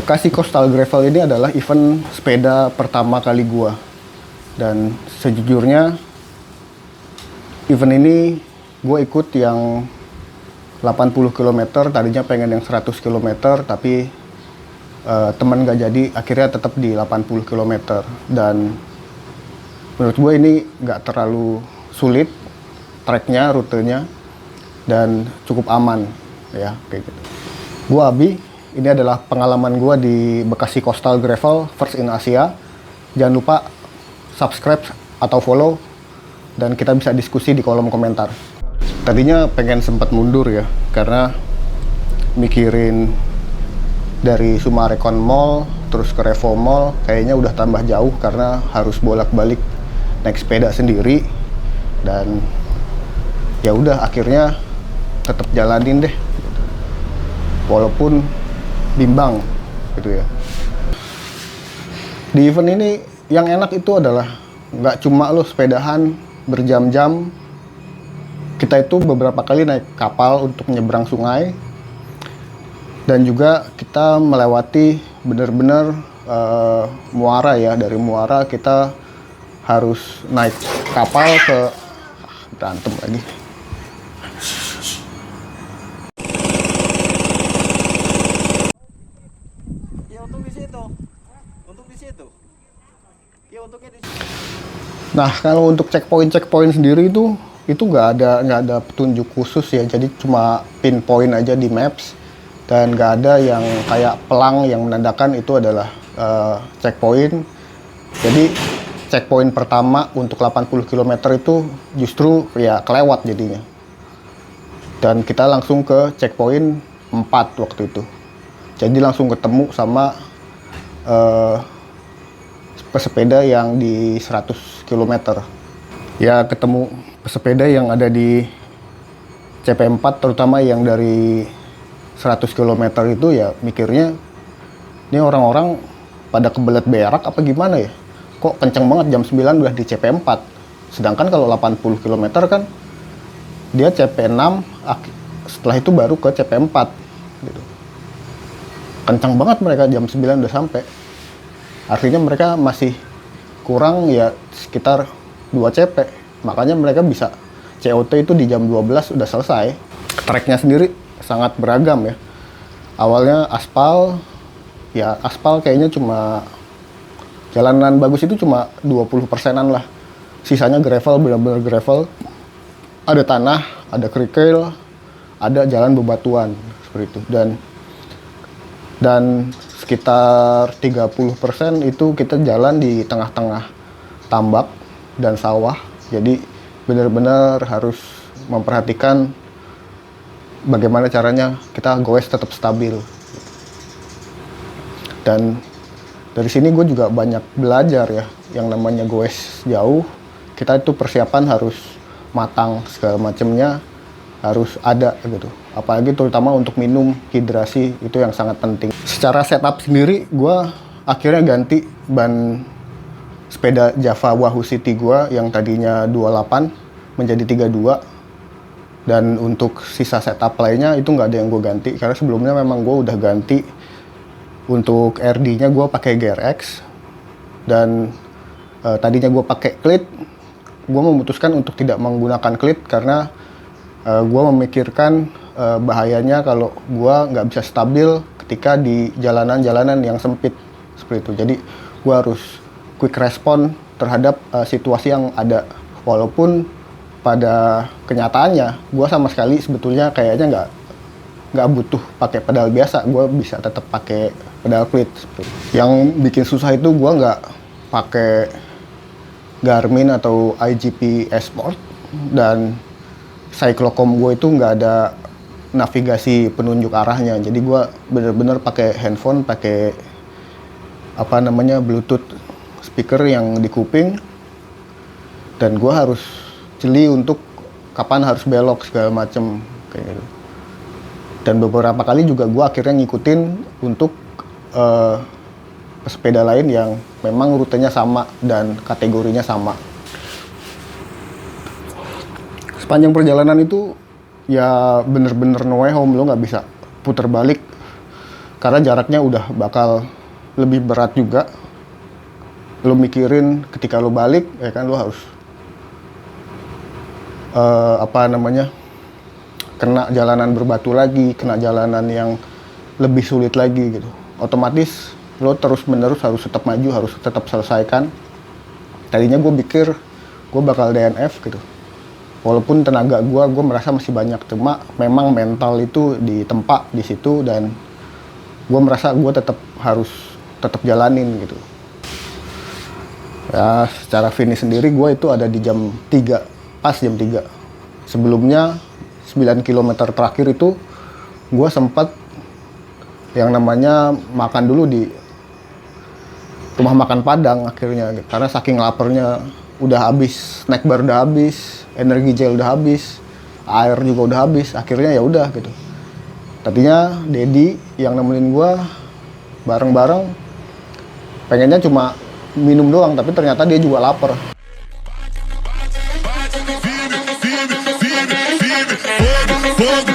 Bekasi Coastal Gravel ini adalah event sepeda pertama kali gua. Dan sejujurnya event ini gue ikut yang 80 km, tadinya pengen yang 100 km, tapi teman gak jadi, akhirnya tetap di 80 km. Dan menurut gue ini gak terlalu sulit, treknya, rutenya, dan cukup aman, ya kayak gitu. Gue Abi, ini adalah pengalaman gue di Bekasi Coastal Gravel First in Asia. Jangan lupa subscribe atau follow, dan kita bisa diskusi di kolom komentar. Tadinya pengen sempat mundur ya, karena mikirin dari Sumarekon Mall terus ke Revo Mall kayaknya udah tambah jauh karena harus bolak-balik naik sepeda sendiri. Dan ya udah, akhirnya tetap jalanin deh, walaupun bimbang gitu ya. Di event ini yang enak itu adalah nggak cuma lo sepedahan berjam-jam. Kita itu beberapa kali naik kapal untuk nyebrang sungai, dan juga kita melewati benar-benar muara ya. Dari muara kita harus naik kapal ke berantem lagi. Nah, kalau untuk checkpoint sendiri itu nggak ada petunjuk khusus ya, jadi cuma pinpoint aja di maps, dan nggak ada yang kayak pelang yang menandakan itu adalah checkpoint. Jadi checkpoint pertama untuk 80 km itu justru ya kelewat jadinya, dan kita langsung ke checkpoint 4 waktu itu. Jadi langsung ketemu sama pesepeda yang di 100 km. Ya ketemu pesepeda yang ada di CP4, terutama yang dari 100 km itu, ya mikirnya ini orang-orang pada kebelet berak apa gimana ya? Kok kenceng banget jam 9 udah di CP4. Sedangkan kalau 80 km kan dia CP6, setelah itu baru ke CP4 gitu. Kenceng banget mereka, jam 9 udah sampai. Artinya mereka masih kurang ya sekitar 2 CP. Makanya mereka bisa COT itu di jam 12 udah selesai. Treknya sendiri sangat beragam ya. Awalnya aspal, ya aspal kayaknya cuma jalanan bagus itu cuma 20%-an lah. Sisanya gravel, benar-benar gravel. Ada tanah, ada kerikil, ada jalan bebatuan seperti itu. Dan sekitar 30% itu kita jalan di tengah-tengah tambak dan sawah. Jadi benar-benar harus memperhatikan bagaimana caranya kita goes tetap stabil. Dan dari sini gue juga banyak belajar ya, yang namanya goes jauh. Kita itu persiapan harus matang, segala macamnya harus ada gitu. Apalagi terutama untuk minum, hidrasi itu yang sangat penting. Secara setup sendiri, gue akhirnya ganti ban sepeda Java Wahoo City gue yang tadinya 28 menjadi 32. Dan untuk sisa setup lainnya itu nggak ada yang gue ganti, karena sebelumnya memang gue udah ganti. Untuk RD-nya gue pakai GRX, dan tadinya gue pakai clit. Gue memutuskan untuk tidak menggunakan clit karena gue memikirkan bahayanya kalau gue nggak bisa stabil ketika di jalanan-jalanan yang sempit seperti itu. Jadi gue harus quick respon terhadap situasi yang ada. Walaupun pada kenyataannya gue sama sekali sebetulnya kayaknya nggak butuh pakai pedal biasa, gue bisa tetap pakai pedal clit. Yang bikin susah itu gue nggak pakai Garmin atau IGP Esport, dan cyclocom gue itu nggak ada navigasi penunjuk arahnya. Jadi gue bener-bener pakai handphone, pakai Bluetooth speaker yang di kuping, dan gue harus jeli untuk kapan harus belok segala macem kayak gitu. Dan beberapa kali juga gue akhirnya ngikutin untuk pesepeda lain yang memang rutenya sama dan kategorinya sama. Sepanjang perjalanan itu ya bener-bener no way home, lo nggak bisa puter balik karena jaraknya udah bakal lebih berat juga. Lo mikirin ketika lo balik, ya kan lo harus kena jalanan berbatu lagi, kena jalanan yang lebih sulit lagi gitu. Otomatis lo terus menerus harus tetap maju, harus tetap selesaikan. Tadinya gue pikir gue bakal DNF gitu. Walaupun tenaga gue merasa masih banyak, cuma memang mental itu ditempa di situ, dan gue merasa gue harus tetap jalanin gitu. Ya, secara finish sendiri gue itu ada di jam 3, pas jam 3. Sebelumnya 9 km terakhir itu gue sempat yang namanya makan dulu di rumah makan Padang akhirnya, karena saking laparnya. Udah habis, snack bar udah habis, energi gel udah habis, air juga udah habis. Akhirnya ya udah gitu. Tadinya Dedi yang nemenin gue bareng-bareng pengennya cuma minum doang, tapi ternyata dia juga lapar. Fogo,